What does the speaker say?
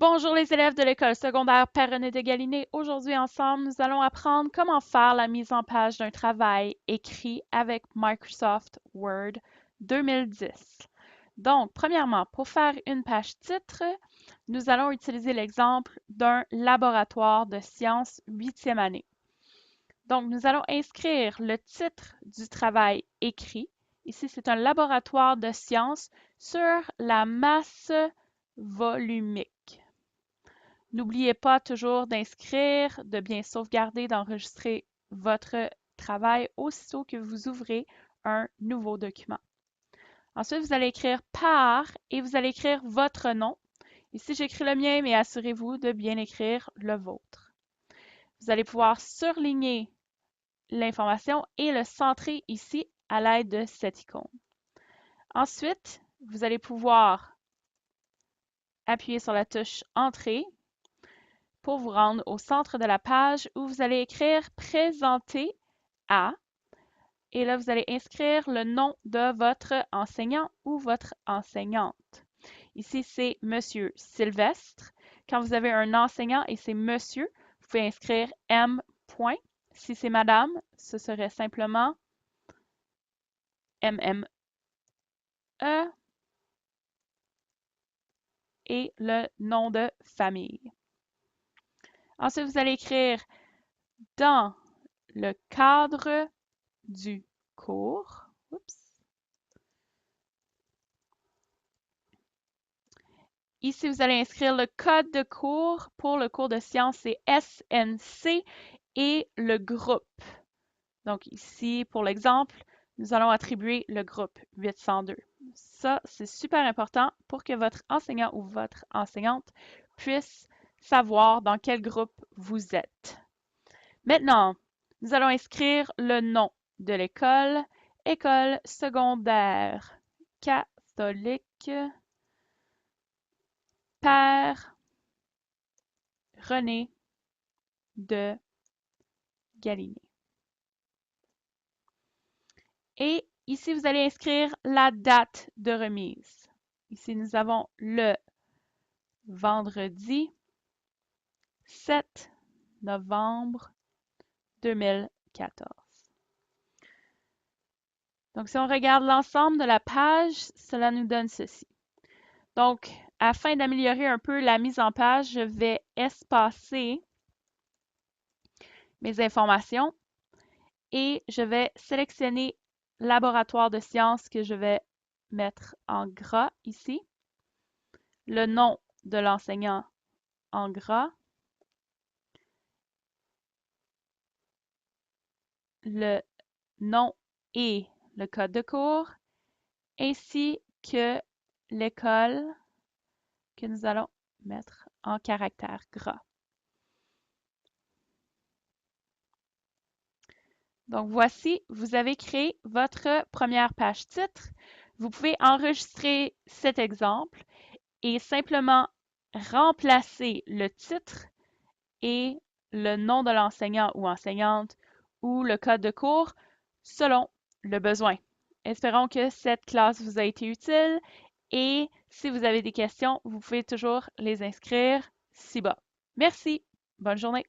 Bonjour les élèves de l'école secondaire Père-René de Galiné. Aujourd'hui ensemble, nous allons apprendre comment faire la mise en page d'un travail écrit avec Microsoft Word 2010. Donc, premièrement, pour faire une page titre, nous allons utiliser l'exemple d'un laboratoire de sciences 8e année. Donc, nous allons inscrire le titre du travail écrit. Ici, c'est un laboratoire de sciences sur la masse volumique. N'oubliez pas toujours d'inscrire, de bien sauvegarder, d'enregistrer votre travail aussitôt que vous ouvrez un nouveau document. Ensuite, vous allez écrire par et vous allez écrire votre nom. Ici, j'écris le mien, mais assurez-vous de bien écrire le vôtre. Vous allez pouvoir surligner l'information et le centrer ici à l'aide de cette icône. Ensuite, vous allez pouvoir appuyer sur la touche Entrée pour vous rendre au centre de la page où vous allez écrire Présenter à et là, vous allez inscrire le nom de votre enseignant ou votre enseignante. Ici, c'est Monsieur Sylvestre. Quand vous avez un enseignant et c'est Monsieur, vous pouvez inscrire M. Si c'est Madame, ce serait simplement MME et le nom de famille. Ensuite, vous allez écrire dans le cadre du cours. Oups. Ici, vous allez inscrire le code de cours. Pour le cours de sciences, c'est SNC et le groupe. Donc ici, pour l'exemple, nous allons attribuer le groupe 802. Ça, c'est super important pour que votre enseignant ou votre enseignante puisse savoir dans quel groupe vous êtes. Maintenant, nous allons inscrire le nom de l'école, École secondaire catholique Père René de Galiné. Et ici, vous allez inscrire la date de remise. Ici, nous avons le vendredi 7 novembre 2014. Donc, si on regarde l'ensemble de la page, cela nous donne ceci. Donc, afin d'améliorer un peu la mise en page, je vais espacer mes informations et je vais sélectionner laboratoire de sciences que je vais mettre en gras ici, le nom de l'enseignant en gras, le nom et le code de cours, ainsi que l'école que nous allons mettre en caractère gras. Donc voici, vous avez créé votre première page titre. Vous pouvez enregistrer cet exemple et simplement remplacer le titre et le nom de l'enseignant ou enseignante ou le code de cours selon le besoin. Espérons que cette classe vous a été utile et si vous avez des questions, vous pouvez toujours les inscrire ci-bas. Merci. Bonne journée.